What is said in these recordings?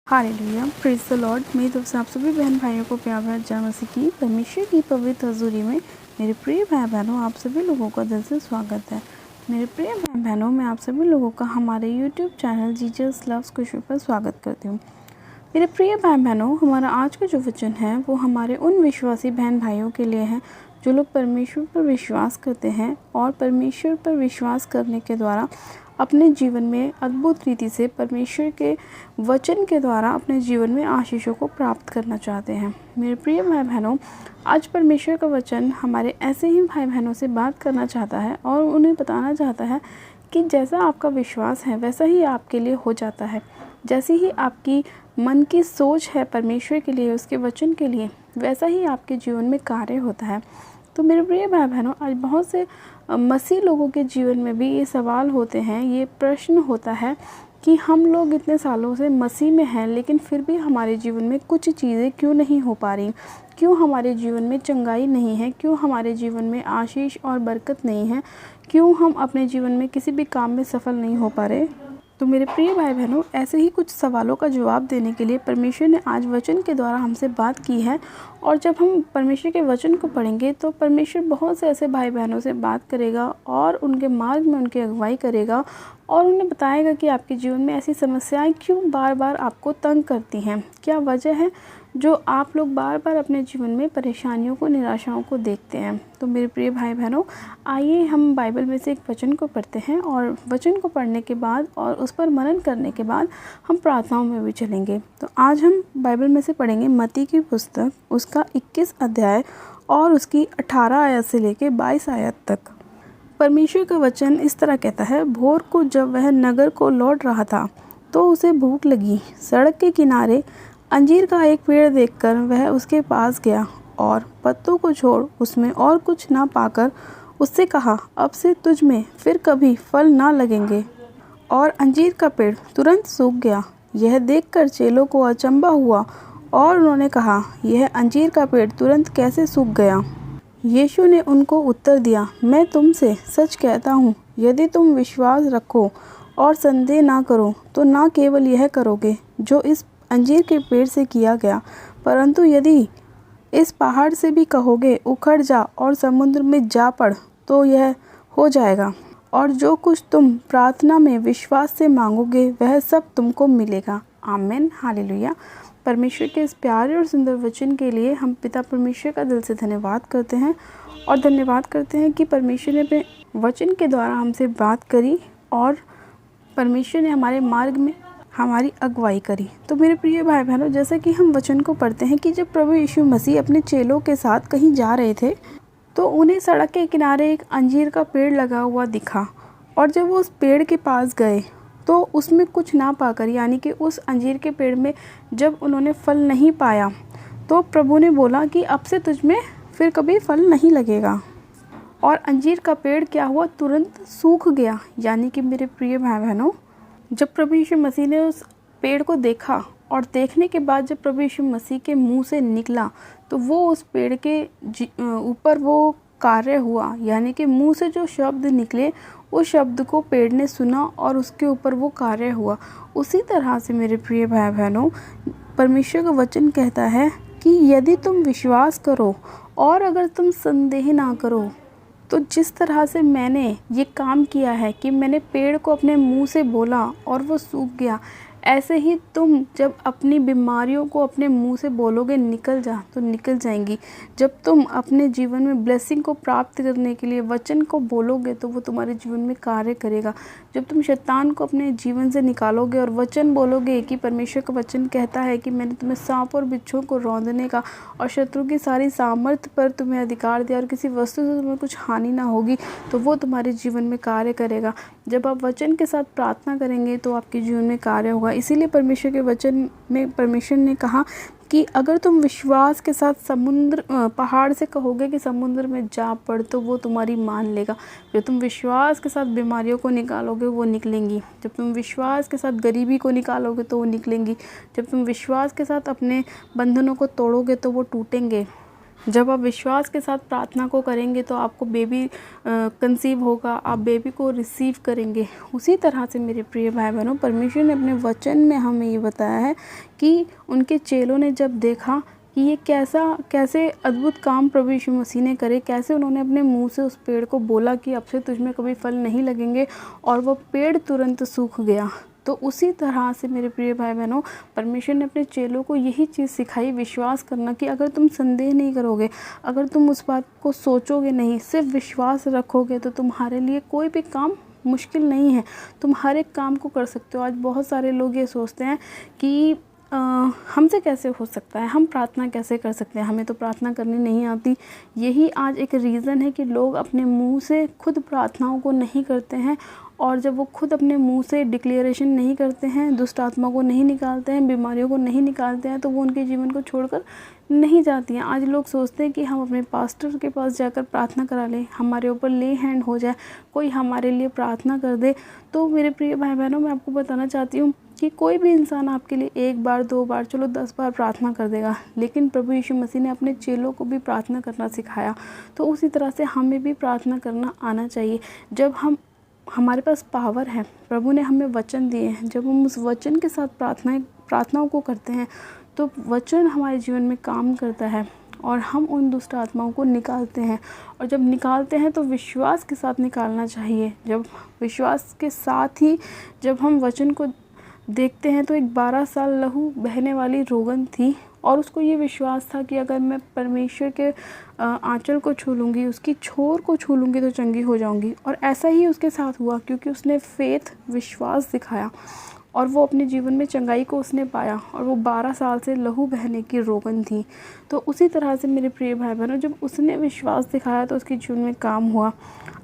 Hallelujah, praise the Lord. मेरी तरफ से आप सभी बहन भाइयों को प्यार भरा जय मसीह की परमेश्वर की पवित्र हजूरी में मेरे प्रिय भाई बहनों, आप सभी लोगों का दिल से स्वागत है। मेरे प्रिय भाई बहनों, मैं आप सभी लोगों का हमारे यूट्यूब चैनल जीसस लव्स कुशल पर स्वागत करती हूँ। मेरे प्रिय भाई बहनों, हमारा आज का जो वचन है वो हमारे उन विश्वासी बहन भाइयों के लिए है जो लोग परमेश्वर पर विश्वास करते हैं और परमेश्वर पर विश्वास करने के द्वारा अपने जीवन में अद्भुत रीति से परमेश्वर के वचन के द्वारा अपने जीवन में आशीषों को प्राप्त करना चाहते हैं। मेरे प्रिय भाई बहनों, आज परमेश्वर का वचन हमारे ऐसे ही भाई बहनों से बात करना चाहता है और उन्हें बताना चाहता है कि जैसा आपका विश्वास है वैसा ही आपके लिए हो जाता है। जैसी ही आपकी मन की सोच है परमेश्वर के लिए, उसके वचन के लिए, वैसा ही आपके जीवन में कार्य होता है। तो मेरे प्रिय भाई बहनों, आज बहुत से मसीह लोगों के जीवन में भी ये सवाल होते हैं, ये प्रश्न होता है कि हम लोग इतने सालों से मसीह में हैं लेकिन फिर भी हमारे जीवन में कुछ चीज़ें क्यों नहीं हो पा रही, क्यों हमारे जीवन में चंगाई नहीं है, क्यों हमारे जीवन में आशीष और बरकत नहीं है, क्यों हम अपने जीवन में किसी भी काम में सफल नहीं हो पा रहे। तो मेरे प्रिय भाई बहनों, ऐसे ही कुछ सवालों का जवाब देने के लिए परमेश्वर ने आज वचन के द्वारा हमसे बात की है। और जब हम परमेश्वर के वचन को पढ़ेंगे तो परमेश्वर बहुत से ऐसे भाई बहनों से बात करेगा और उनके मार्ग में उनकी अगुवाई करेगा और उन्हें बताएगा कि आपके जीवन में ऐसी समस्याएं क्यों बार बार आपको तंग करती हैं, क्या वजह है जो आप लोग बार बार अपने जीवन में परेशानियों को, निराशाओं को देखते हैं। तो मेरे प्रिय भाई बहनों, आइए हम बाइबल में से एक वचन को पढ़ते हैं और वचन को पढ़ने के बाद और उस पर मनन करने के बाद हम प्रार्थनाओं में भी चलेंगे। तो आज हम बाइबल में से पढ़ेंगे मत्ती की पुस्तक, उसका 21 अध्याय और उसकी 18 आयत से लेकर 22 आयत तक। परमेश्वर का वचन इस तरह कहता है, भोर को जब वह नगर को लौट रहा था तो उसे भूख लगी। सड़क के किनारे अंजीर का एक पेड़ देखकर वह उसके पास गया और पत्तों को छोड़ उसमें और कुछ ना पाकर उससे कहा, अब से तुझ में फिर कभी फल ना लगेंगे। और अंजीर का पेड़ तुरंत सूख गया। यह देखकर चेलों को अचंभा हुआ और उन्होंने कहा, यह अंजीर का पेड़ तुरंत कैसे सूख गया। यीशु ने उनको उत्तर दिया, मैं तुमसे सच कहता हूँ, यदि तुम विश्वास रखो और संदेह ना करो तो ना केवल यह करोगे जो इस अंजीर के पेड़ से किया गया, परंतु यदि इस पहाड़ से भी कहोगे उखड़ जा और समुद्र में जा पड़ तो यह हो जाएगा। और जो कुछ तुम प्रार्थना में विश्वास से मांगोगे वह सब तुमको मिलेगा। आमीन, हालेलुया। परमेश्वर के इस प्यारे और सुंदर वचन के लिए हम पिता परमेश्वर का दिल से धन्यवाद करते हैं और धन्यवाद करते हैं कि परमेश्वर ने अपने वचन के द्वारा हमसे बात करी और परमेश्वर ने हमारे मार्ग में हमारी अगुवाई करी। तो मेरे प्रिय भाई बहनों, जैसा कि हम वचन को पढ़ते हैं कि जब प्रभु यीशु मसीह अपने चेलों के साथ कहीं जा रहे थे तो उन्हें सड़क के किनारे एक अंजीर का पेड़ लगा हुआ दिखा। और जब वो उस पेड़ के पास गए तो उसमें कुछ ना पाकर, यानी कि उस अंजीर के पेड़ में जब उन्होंने फल नहीं पाया तो प्रभु ने बोला कि अब से तुझ में फिर कभी फल नहीं लगेगा। और अंजीर का पेड़ क्या हुआ, तुरंत सूख गया। यानी कि मेरे प्रिय भाई बहनों, जब प्रभु यीशु मसीह ने उस पेड़ को देखा और देखने के बाद जब प्रभु यीशु मसीह के मुंह से निकला तो वो उस पेड़ के ऊपर वो कार्य हुआ। यानी कि मुंह से जो शब्द निकले उस शब्द को पेड़ ने सुना और उसके ऊपर वो कार्य हुआ। उसी तरह से मेरे प्रिय भाई बहनों, परमेश्वर का वचन कहता है कि यदि तुम विश्वास करो और अगर तुम संदेह ना करो, तो जिस तरह से मैंने ये काम किया है कि मैंने पेड़ को अपने मुंह से बोला और वो सूख गया, ऐसे ही तुम जब अपनी बीमारियों को अपने मुंह से बोलोगे निकल जा तो निकल जाएंगी। जब तुम अपने जीवन में ब्लेसिंग को प्राप्त करने के लिए वचन को बोलोगे तो वो तुम्हारे जीवन में कार्य करेगा। जब तुम शैतान को अपने जीवन से निकालोगे और वचन बोलोगे कि परमेश्वर का वचन कहता है कि मैंने तुम्हें सांप और बिच्छुओं को रौंदने का और शत्रु की सारी सामर्थ्य पर तुम्हें अधिकार दिया और किसी वस्तु से तुम्हें कुछ हानि ना होगी, तो वो तुम्हारे जीवन में कार्य करेगा। जब आप वचन के साथ प्रार्थना करेंगे तो आपके जीवन में कार्य होगा। इसीलिए परमेश्वर के वचन में परमेश्वर ने कहा कि अगर तुम विश्वास के साथ पहाड़ से कहोगे कि समुद्र में जा पड़ तो वो तुम्हारी मान लेगा। जब तुम विश्वास के साथ बीमारियों को निकालोगे वो निकलेंगी। जब तुम विश्वास के साथ गरीबी को निकालोगे तो वो निकलेंगी। जब तुम विश्वास के साथ अपने बंधनों को तोड़ोगे तो वो टूटेंगे। जब आप विश्वास के साथ प्रार्थना को करेंगे तो आपको बेबी कंसीव होगा, आप बेबी को रिसीव करेंगे। उसी तरह से मेरे प्रिय भाई बहनों, परमेश्वर ने अपने वचन में हमें ये बताया है कि उनके चेलों ने जब देखा कि ये कैसे अद्भुत काम प्रभु यीशु मसीह ने करे, कैसे उन्होंने अपने मुंह से उस पेड़ को बोला कि अब से तुझ में कभी फल नहीं लगेंगे, और वो पेड़ तुरंत सूख गया। तो उसी तरह से मेरे प्रिय भाई बहनों, परमेश्वर ने अपने चेलों को यही चीज़ सिखाई, विश्वास करना, कि अगर तुम संदेह नहीं करोगे, अगर तुम उस बात को सोचोगे नहीं, सिर्फ विश्वास रखोगे, तो तुम्हारे लिए कोई भी काम मुश्किल नहीं है। तुम हर एक काम को कर सकते हो। आज बहुत सारे लोग ये सोचते हैं कि हमसे कैसे हो सकता है, हम प्रार्थना कैसे कर सकते हैं, हमें तो प्रार्थना करनी नहीं आती। यही आज एक रीज़न है कि लोग अपने मुंह से खुद प्रार्थनाओं को नहीं करते हैं, और जब वो खुद अपने मुंह से डिक्लेरेशन नहीं करते हैं, दुष्ट आत्मा को नहीं निकालते हैं, बीमारियों को नहीं निकालते हैं, तो वो उनके जीवन को छोड़कर नहीं जाती हैं। आज लोग सोचते हैं कि हम अपने पास्टर के पास जाकर प्रार्थना करा लें, हमारे ऊपर ले हैंड हो जाए, कोई हमारे लिए प्रार्थना कर दे। तो मेरे प्रिय भाई बहनों, मैं आपको बताना चाहती हूँ कि कोई भी इंसान आपके लिए 1 बार 2 बार, चलो 10 बार प्रार्थना कर देगा, लेकिन प्रभु यीशु मसीह ने अपने चेलों को भी प्रार्थना करना सिखाया। तो उसी तरह से हमें भी प्रार्थना करना आना चाहिए। जब हमारे पास पावर है, प्रभु ने हमें वचन दिए हैं, जब हम उस वचन के साथ प्रार्थनाओं को करते हैं, तो वचन हमारे जीवन में काम करता है और हम उन दुष्ट आत्माओं को निकालते हैं। और जब निकालते हैं तो विश्वास के साथ निकालना चाहिए। जब विश्वास के साथ ही जब हम वचन को देखते हैं, तो एक 12 साल लहू बहने वाली रोगन थी, और उसको ये विश्वास था कि अगर मैं परमेश्वर के आंचल को छू लूँगी, उसकी छोर को छू लूँगी, तो चंगी हो जाऊँगी। और ऐसा ही उसके साथ हुआ, क्योंकि उसने फेथ, विश्वास दिखाया, और वो अपने जीवन में चंगाई को उसने पाया, और वो 12 साल से लहू बहने की रोगन थी। तो उसी तरह से मेरे प्रिय भाई बहनों, जब उसने विश्वास दिखाया तो उसके जीवन में काम हुआ।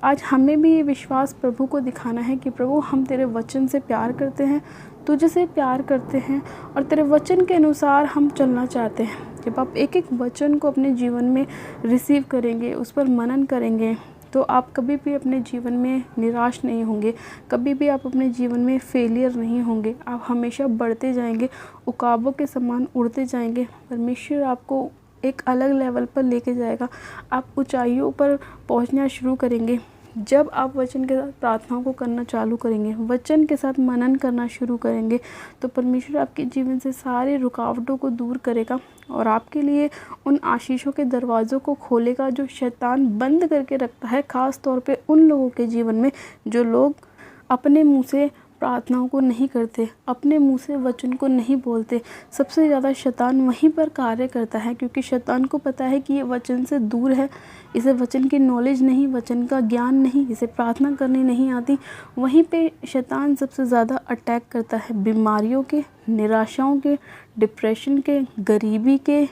आज हमें भी ये विश्वास प्रभु को दिखाना है कि प्रभु, हम तेरे वचन से प्यार करते हैं, तुझे से प्यार करते हैं, और तेरे वचन के अनुसार हम चलना चाहते हैं। जब आप एक एक वचन को अपने जीवन में रिसीव करेंगे, उस पर मनन करेंगे, तो आप कभी भी अपने जीवन में निराश नहीं होंगे, कभी भी आप अपने जीवन में फेलियर नहीं होंगे। आप हमेशा बढ़ते जाएंगे, उकाबों के समान उड़ते जाएंगे। परमेश्वर आपको एक अलग लेवल पर लेके जाएगा, आप ऊंचाइयों पर पहुंचना शुरू करेंगे। जब आप वचन के साथ प्रार्थनाओं को करना चालू करेंगे, वचन के साथ मनन करना शुरू करेंगे, तो परमेश्वर आपके जीवन से सारी रुकावटों को दूर करेगा और आपके लिए उन आशीषों के दरवाज़ों को खोलेगा जो शैतान बंद करके रखता है, ख़ास तौर पे उन लोगों के जीवन में जो लोग अपने मुंह से प्रार्थनाओं को नहीं करते, अपने मुंह से वचन को नहीं बोलते। सबसे ज़्यादा शैतान वहीं पर कार्य करता है, क्योंकि शैतान को पता है कि ये वचन से दूर है, इसे वचन की नॉलेज नहीं, वचन का ज्ञान नहीं, इसे प्रार्थना करनी नहीं आती। वहीं पे शैतान सबसे ज़्यादा अटैक करता है, बीमारियों के, निराशाओं के, डिप्रेशन के, गरीबी के,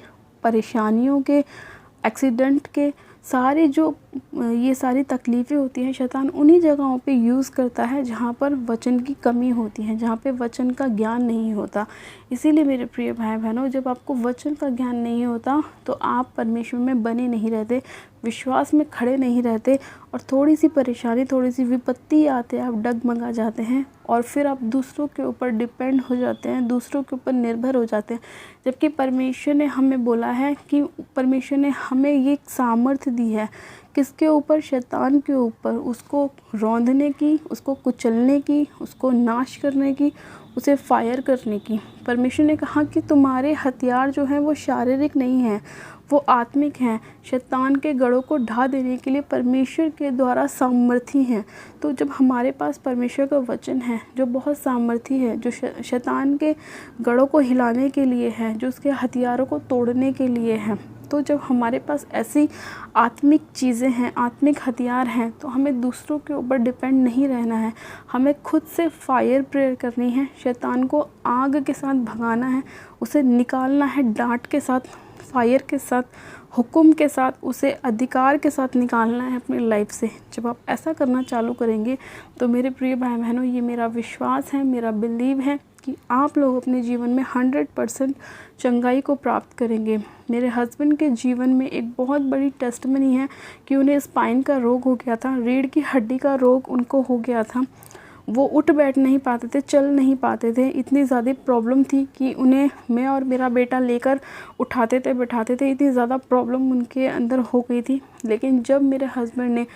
परेशानियों के, एक्सीडेंट के, सारे जो ये सारी तकलीफ़ें होती हैं, शैतान उन्हीं जगहों पे यूज़ करता है जहाँ पर वचन की कमी होती है, जहाँ पे वचन का ज्ञान नहीं होता। इसीलिए मेरे प्रिय भाई बहनों, जब आपको वचन का ज्ञान नहीं होता तो आप परमेश्वर में बने नहीं रहते, विश्वास में खड़े नहीं रहते, और थोड़ी सी परेशानी, थोड़ी सी विपत्ति आते आप डगमगा जाते हैं, और फिर आप दूसरों के ऊपर डिपेंड हो जाते हैं, दूसरों के ऊपर निर्भर हो जाते हैं। जबकि परमेश्वर ने हमें बोला है कि परमेश्वर ने हमें ये सामर्थ्य दी है, किसके ऊपर? शैतान के ऊपर, उसको रौंदने की, उसको कुचलने की, उसको नाश करने की, उसे फायर करने की। परमेश्वर ने कहा कि तुम्हारे हथियार जो हैं वो शारीरिक नहीं हैं, वो आत्मिक हैं। शैतान के गढ़ों को ढा देने के लिए परमेश्वर के द्वारा सामर्थी हैं। तो जब हमारे पास परमेश्वर का वचन है जो बहुत सामर्थी है, जो शैतान के गढ़ों को हिलाने के लिए है, जो उसके हथियारों को तोड़ने के लिए है, तो जब हमारे पास ऐसी आत्मिक चीज़ें हैं, आत्मिक हथियार हैं, तो हमें दूसरों के ऊपर डिपेंड नहीं रहना है। हमें खुद से फायर प्रेयर करनी है, शैतान को आग के साथ भगाना है, उसे निकालना है डांट के साथ, फायर के साथ, हुक्म के साथ, उसे अधिकार के साथ निकालना है अपनी लाइफ से। जब आप ऐसा करना चालू करेंगे तो मेरे प्रिय भाई बहनों, ये मेरा विश्वास है, मेरा बिलीव है कि आप लोग अपने जीवन में 100% चंगाई को प्राप्त करेंगे। मेरे हस्बैंड के जीवन में एक बहुत बड़ी टेस्टमनी है कि उन्हें स्पाइन का रोग हो गया था, रीढ़ की हड्डी का रोग उनको हो गया था। वो उठ बैठ नहीं पाते थे, चल नहीं पाते थे। इतनी ज़्यादा प्रॉब्लम थी कि उन्हें मैं और मेरा बेटा लेकर उठाते थे, बैठाते थे। इतनी ज़्यादा प्रॉब्लम उनके अंदर हो गई थी। लेकिन जब मेरे हस्बैंड ने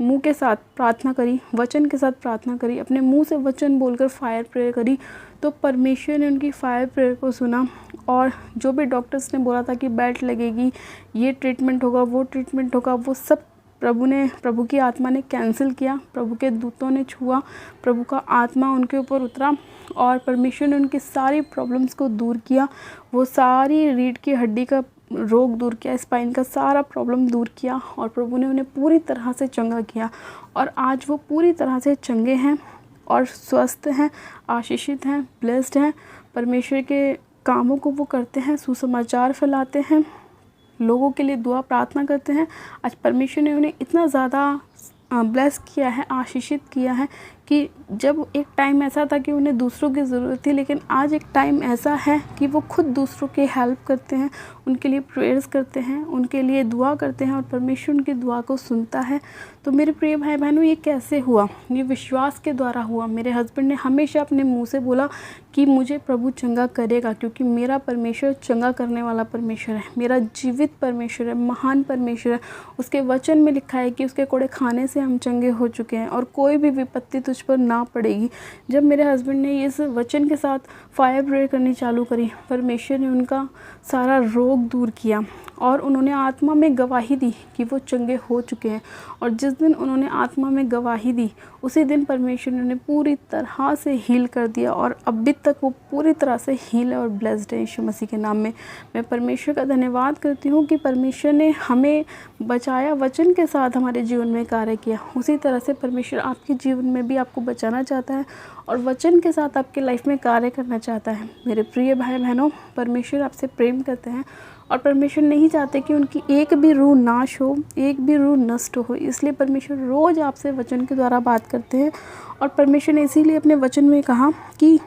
मुंह के साथ प्रार्थना करी, वचन के साथ प्रार्थना करी, अपने मुंह से वचन बोलकर फायर प्रेयर करी, तो परमेश्वर ने उनकी फायर प्रेयर को सुना। और जो भी डॉक्टर्स ने बोला था कि बेल्ट लगेगी, ये ट्रीटमेंट होगा, वो ट्रीटमेंट होगा, वो सब प्रभु की आत्मा ने कैंसिल किया। प्रभु के दूतों ने छुआ, प्रभु का आत्मा उनके ऊपर उतरा और परमेश्वर ने उनकी सारी प्रॉब्लम्स को दूर किया। वो सारी रीढ़ की हड्डी का रोग दूर किया, स्पाइन का सारा प्रॉब्लम दूर किया और प्रभु ने उन्हें पूरी तरह से चंगा किया। और आज वो पूरी तरह से चंगे हैं और स्वस्थ हैं, आशीषित हैं, ब्लेस्ड हैं। परमेश्वर के कामों को वो करते हैं, सुसमाचार फैलाते हैं, लोगों के लिए दुआ प्रार्थना करते हैं। आज परमेश्वर ने उन्हें इतना ज़्यादा ब्लेस किया है, आशीषित किया है कि जब एक टाइम ऐसा था कि उन्हें दूसरों की ज़रूरत थी, लेकिन आज एक टाइम ऐसा है कि वो खुद दूसरों की हेल्प करते हैं, उनके लिए प्रेयर्स करते हैं, उनके लिए दुआ करते हैं और परमेश्वर उनकी दुआ को सुनता है। तो मेरे प्रिय भाई बहनों, ये कैसे हुआ? ये विश्वास के द्वारा हुआ। मेरे हस्बैंड ने हमेशा अपने मुंह से बोला कि मुझे प्रभु चंगा करेगा, क्योंकि मेरा परमेश्वर चंगा करने वाला परमेश्वर है, मेरा जीवित परमेश्वर है, महान परमेश्वर है। उसके वचन में लिखा है कि उसके कोड़े खाने से हम चंगे हो चुके हैं और कोई भी विपत्ति तुझ पर ना पड़ेगी। जब मेरे हस्बैंड ने इस वचन के साथ फायर प्रेयर करनी चालू करी, परमेश्वर ने उनका सारा रोग दूर किया और उन्होंने आत्मा में गवाही दी कि वो चंगे हो चुके हैं। और जिस दिन उन्होंने आत्मा में गवाही दी, उसी दिन परमेश्वर ने उन्हें पूरी तरह से हील कर दिया और अभी तक वो पूरी तरह से हील और ब्लेस्ड है यीशु मसीह के नाम में। मैं परमेश्वर का धन्यवाद करती हूँ कि परमेश्वर ने हमें बचाया, वचन के साथ हमारे जीवन में कार्य किया। उसी तरह से परमेश्वर आपके जीवन में भी आपको बचाना चाहता है और वचन के साथ आपके लाइफ में कार्य करना चाहता है। मेरे प्रिय भाई बहनों, परमेश्वर आपसे प्रेम करते हैं और परमेश्वर नहीं चाहते कि उनकी एक भी रूह नाश हो, एक भी रूह नष्ट हो। इसलिए परमेश्वर रोज़ आपसे वचन के द्वारा बात करते हैं और परमेश्वर ने इसीलिए अपने वचन में कहा कि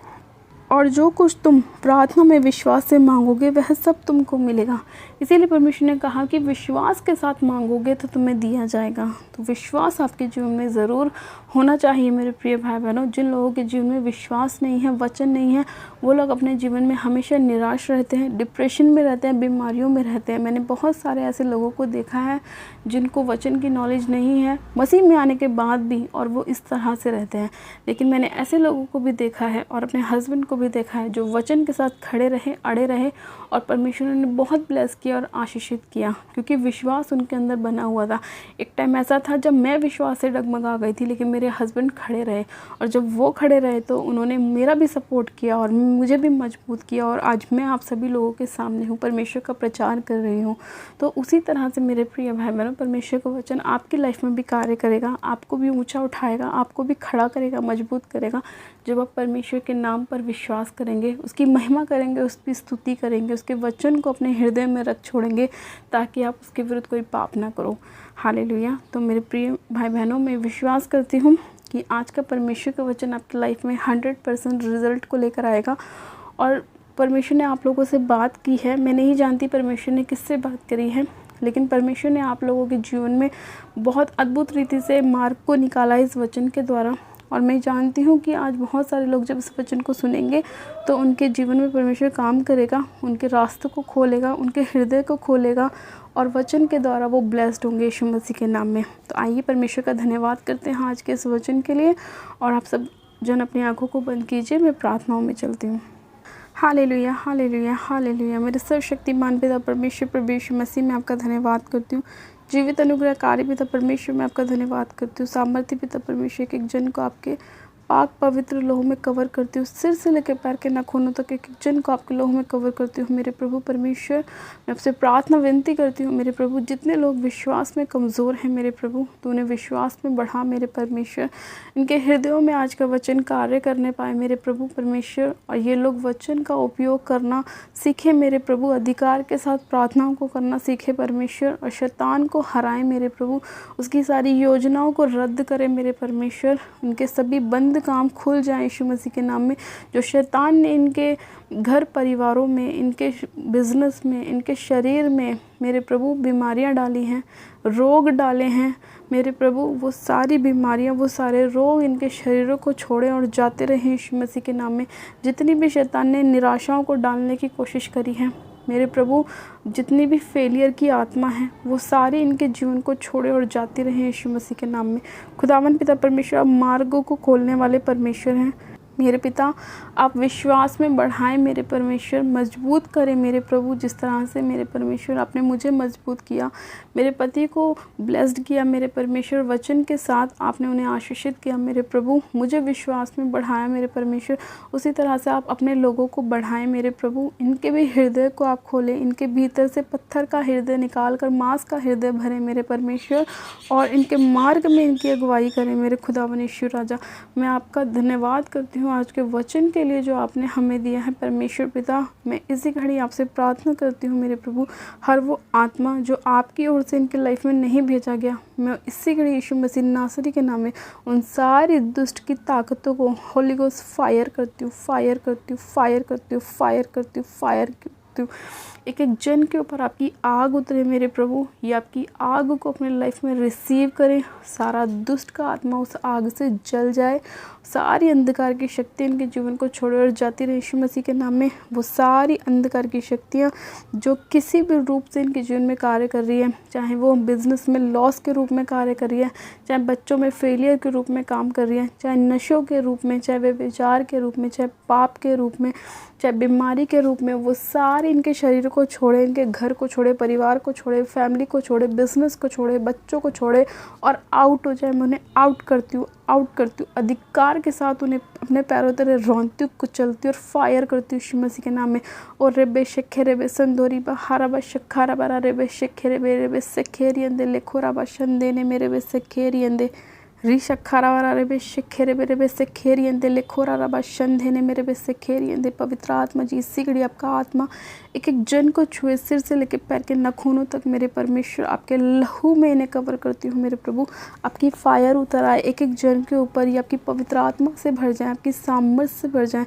और जो कुछ तुम प्रार्थना में विश्वास से मांगोगे वह सब तुमको मिलेगा। इसीलिए परमेश्वर ने कहा कि विश्वास के साथ मांगोगे तो तुम्हें दिया जाएगा। तो विश्वास आपके जीवन में ज़रूर होना चाहिए मेरे प्रिय भाई बहनों। जिन लोगों के जीवन में विश्वास नहीं है, वचन नहीं है, वो लोग अपने जीवन में हमेशा निराश रहते हैं, डिप्रेशन में रहते हैं, बीमारियों में रहते हैं। मैंने बहुत सारे ऐसे लोगों को देखा है जिनको वचन की नॉलेज नहीं है मसीह में आने के बाद भी, और वो इस तरह से रहते हैं। लेकिन मैंने ऐसे लोगों को भी देखा है और अपने हस्बैंड को भी देखा है जो वचन के साथ खड़े रहे, अड़े रहे और परमेश्वर ने बहुत ब्लेस किया और आशीषित किया, क्योंकि विश्वास उनके अंदर बना हुआ था। एक टाइम ऐसा था जब मैं विश्वास से डगमगा गई थी, लेकिन मेरे हस्बैंड खड़े रहे और जब वो खड़े रहे तो उन्होंने मेरा भी सपोर्ट किया और मुझे भी मजबूत किया और आज मैं आप सभी लोगों के सामने हूँ, परमेश्वर का प्रचार कर रही हूँ। तो उसी तरह से मेरे प्रिय भाई बहनों, परमेश्वर का वचन आपकी लाइफ में भी कार्य करेगा, आपको भी ऊंचा उठाएगा, आपको भी खड़ा करेगा, मजबूत करेगा। जब आप परमेश्वर के नाम पर विश्वास करेंगे, उसकी महिमा करेंगे, उसकी स्तुति करेंगे, उसके वचन को अपने हृदय में रख छोड़ेंगे ताकि आप उसके विरुद्ध कोई पाप ना करो। हालेलुया। तो मेरे प्रिय भाई बहनों, मैं विश्वास करती हूँ कि आज का परमेश्वर का वचन आपकी लाइफ में 100% रिजल्ट को लेकर आएगा। और परमेश्वर ने आप लोगों से बात की है, मैं नहीं जानती परमेश्वर ने किससे बात करी है, लेकिन परमेश्वर ने आप लोगों के जीवन में बहुत अद्भुत रीति से मार्ग को निकाला इस वचन के द्वारा। और मैं जानती हूँ कि आज बहुत सारे लोग जब इस वचन को सुनेंगे तो उनके जीवन में परमेश्वर काम करेगा, उनके रास्तों को खोलेगा, उनके हृदय को खोलेगा और वचन के द्वारा वो ब्लेस्ड होंगे यीशु मसीह के नाम में। तो आइए परमेश्वर का धन्यवाद करते हैं आज के इस वचन के लिए। और आप सब जन अपनी आंखों को बंद कीजिए, मैं प्रार्थनाओं में चलती हूँ। Hallelujah, hallelujah, hallelujah. मेरे सर्वशक्तिमान पिता परमेश्वर प्रभु यीशु मसीह में आपका धन्यवाद करती हूँ। जीवित अनुग्रहकारी पिता परमेश्वर में आपका धन्यवाद करती हूँ। सामर्थ्य पिता परमेश्वर एक जन को आपके पाक पवित्र लोह में कवर करती हूँ, सिर से लेकर पैर के नाखूनों तक एक जन को आपके लोह में कवर करती हूँ। मेरे प्रभु परमेश्वर, मैं आपसे प्रार्थना विनती करती हूँ मेरे प्रभु, जितने लोग विश्वास में कमज़ोर हैं मेरे प्रभु, तो उन्हें विश्वास में बढ़ा मेरे परमेश्वर। इनके हृदयों में आज का वचन कार्य करने पाए मेरे प्रभु परमेश्वर, और ये लोग वचन का उपयोग करना सीखे मेरे प्रभु, अधिकार के साथ प्रार्थनाओं को करना सीखे परमेश्वर, और शैतान को हराए मेरे प्रभु, उसकी सारी योजनाओं को रद्द करे मेरे परमेश्वर, उनके सभी बंद बंद काम खुल जाए यीशु मसीह के नाम में। जो शैतान ने इनके घर परिवारों में, इनके बिज़नेस में, इनके शरीर में मेरे प्रभु बीमारियां डाली हैं, रोग डाले हैं मेरे प्रभु, वो सारी बीमारियां, वो सारे रोग इनके शरीरों को छोड़े और जाते रहे यीशु मसीह के नाम में। जितनी भी शैतान ने निराशाओं को डालने की कोशिश करी है मेरे प्रभु, जितनी भी फेलियर की आत्मा है वो सारी इनके जीवन को छोड़े और जाती रहे यीशु मसीह के नाम में। खुदावन पिता परमेश्वर, आप मार्गों को खोलने वाले परमेश्वर हैं मेरे पिता। आप विश्वास में बढ़ाएं मेरे परमेश्वर, मजबूत करें मेरे प्रभु। जिस तरह से मेरे परमेश्वर आपने मुझे मजबूत किया, मेरे पति को ब्लेस्ड किया मेरे परमेश्वर, वचन के साथ आपने उन्हें आशीषित किया मेरे प्रभु, मुझे विश्वास में बढ़ाया मेरे परमेश्वर। उसी तरह से आप अपने लोगों को बढ़ाएं मेरे प्रभु। इनके भी हृदय को आप खोलें, इनके भीतर से पत्थर का हृदय निकाल कर मांस का हृदय भरें मेरे परमेश्वर, और इनके मार्ग में इनकी अगुवाई करें मेरे खुदावन यीशु राजा। मैं आपका धन्यवाद करती हूँ आज के वचन के लिए जो आपने हमें दिया है परमेश्वर पिता। मैं इसी घड़ी आपसे प्रार्थना करती हूँ मेरे प्रभु, हर वो आत्मा जो आपकी ओर से इनके लाइफ में नहीं भेजा गया, मैं इसी घड़ी यीशु मसीह नासरी के नाम में उन सारी दुष्ट की ताकतों को होली गोस्ट फायर करती हूँ, फायर करती हूँ, फायर करती हूँ, फायर करती हूँ, फायर करती हूँ। एक एक जन के ऊपर आपकी आग उतरे मेरे प्रभु, ये आपकी आग को अपने लाइफ में रिसीव करें। सारा दुष्ट का आत्मा उस आग से जल जाए, सारी अंधकार की शक्ति इनके जीवन को छोड़े और जाती रहे यीशु मसीह के नाम में। वो सारी अंधकार की शक्तियाँ जो किसी भी रूप से इनके जीवन में कार्य कर रही है, चाहे वो बिजनेस में लॉस के रूप में कार्य कर रही है, चाहे बच्चों में फेलियर के रूप में काम कर रही है, चाहे नशों के रूप में, चाहे व्यभिचार के रूप में, चाहे पाप के रूप में, चाहे बीमारी के रूप में, वो सारे इनके शरीर को छोड़े, इनके घर को छोड़े, परिवार को छोड़े, फैमिली को छोड़े, बिजनेस को छोड़े, बच्चों को छोड़े और आउट हो जाए। मैं उन्हें आउट करती हूँ, आउट करती हूँ, अधिकार के साथ उन्हें अपने पैरों तले रौंदती हूँ, कुचलती हूँ और फायर करती हूँ यीशु मसीह के नाम में। और रेबे शेखे रेबे संदोरी बहारा बा शखारा बरा रेबे शेखे रेबे सेखेरी अंदे लेखोरा बा शंदे ने मेरे बे सेखेरी अंदे रिशखारा वाला रेबे शेखे रेबे सेखेरी अंदे लेखोरा रबा शंदे ने मेरे बे सेखेरी अंदे। पवित्र आत्मा जी, इसी घड़ी आपका आत्मा एक एक जन को छुए, सिर से लेकर पैर के नखूनों तक मेरे परमेश्वर, आपके लहू में इन्हें कवर करती हूँ मेरे प्रभु। आपकी फायर उतर आए एक एक जन के ऊपर, ये आपकी पवित्र आत्मा से भर जाए, आपकी सामर्थ्य से भर जाए,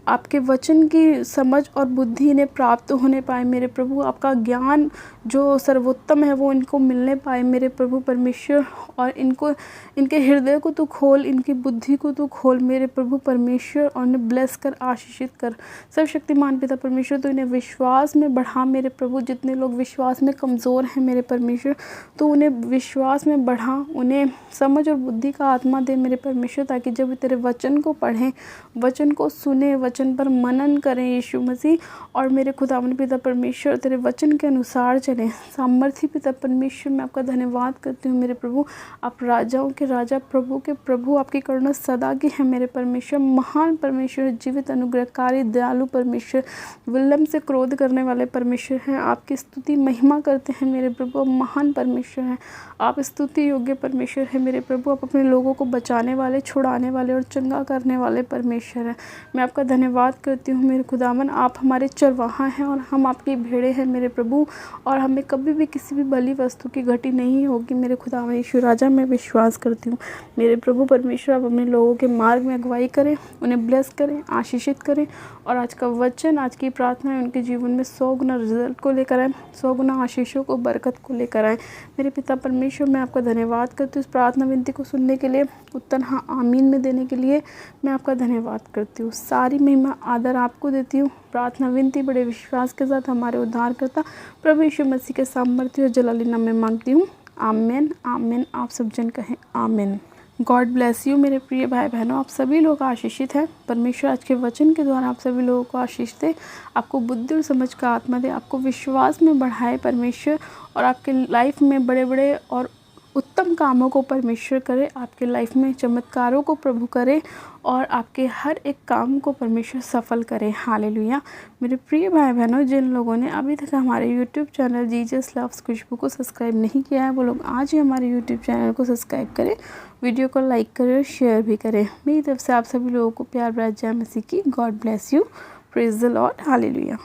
आपके वचन की समझ और बुद्धि इन्हें प्राप्त होने पाए मेरे प्रभु। आपका ज्ञान जो सर्वोत्तम है वो इनको मिलने पाए मेरे प्रभु परमेश्वर। और इनको, इनके हृदय को तू खोल, इनकी बुद्धि को तू खोल मेरे प्रभु परमेश्वर, और इन्हें ब्लेस कर, आशीषित कर। सर्वशक्तिमान पिता परमेश्वर, तो इन्हें विश्वास में बढ़ा मेरे प्रभु। जितने लोग विश्वास में कमज़ोर हैं मेरे परमेश्वर, तो उन्हें विश्वास में बढ़ा, उन्हें समझ और बुद्धि का आत्मा दे मेरे परमेश्वर, ताकि जब तेरे वचन को पढ़ें, वचन को सुने, वचन पर मनन करें यीशु मसीह, और मेरे खुदावन पिता परमेश्वर तेरे वचन के अनुसार चलें। सामर्थी पिता परमेश्वर, मैं आपका धन्यवाद करती हूँ मेरे प्रभु। आप राजाओं के राजा, प्रभु के प्रभु, आपकी करुणा सदा की है मेरे परमेश्वर। महान परमेश्वर, जीवित, अनुग्रहकारी, दयालु परमेश्वर, विलंब से क्रोध करने वाले परमेश्वर हैं। आपकी स्तुति महिमा करते हैं मेरे प्रभु। महान परमेश्वर हैं आप, स्तुति योग्य परमेश्वर है मेरे प्रभु। आप अपने लोगों को बचाने वाले, छुड़ाने वाले और चंगा करने वाले परमेश्वर हैं। मैं आपका धन्यवाद करती हूँ मेरे खुदावन। आप हमारे चरवाहा हैं और हम आपकी भेड़ें हैं मेरे प्रभु, और हमें कभी भी किसी भी बलि वस्तु की घटी नहीं होगी मेरे खुदावन यीशु राजा। मैं विश्वास करती हूँ मेरे प्रभु परमेश्वर, आप अपने लोगों के मार्ग में अगुवाई करें, उन्हें ब्लेस करें, आशीषित करें, और आज का वचन, आज की प्रार्थना है उनके जीवन में 100 गुना रिजल्ट को लेकर आए, 100 गुना आशीषों को, बरकत को लेकर आए मेरे पिता परमेश्वर। मैं आपका धन्यवाद करती हूँ इस प्रार्थना विनती को सुनने के लिए, उत्तर हाँ आमीन में देने के लिए मैं आपका धन्यवाद करती हूँ। सारी महिमा आदर आपको देती हूँ। प्रार्थना विनती बड़े विश्वास के साथ हमारे उद्धारकर्ता प्रभु यीशु मसीह के सामर्थ्य और जलाली नाम में मांगती हूँ, आमेन, आमेन। आप सब जन कहें आमेन। गॉड ब्लेस यू मेरे प्रिय भाई बहनों, आप सभी लोग आशीषित हैं। परमेश्वर आज के वचन के द्वारा आप सभी लोगों को आशीष दे, आपको बुद्धि और समझ का आत्मा दे, आपको विश्वास में बढ़ाए परमेश्वर, और आपके लाइफ में बड़े बड़े और उत्तम कामों को परमेश्वर करे, आपके लाइफ में चमत्कारों को प्रभु करे, और आपके हर एक काम को परमेश्वर सफल करे। हालेलुया। मेरे प्रिय भाई बहनों, जिन लोगों ने अभी तक हमारे यूट्यूब चैनल जीसस लव्स खुशबू को सब्सक्राइब नहीं किया है, वो लोग आज ही हमारे यूट्यूब चैनल को सब्सक्राइब करें, वीडियो को लाइक करें और शेयर भी करें। मेरी तरफ से आप सभी लोगों को प्यार भरा जय मसीह की। God bless you. Praise the Lord. Hallelujah.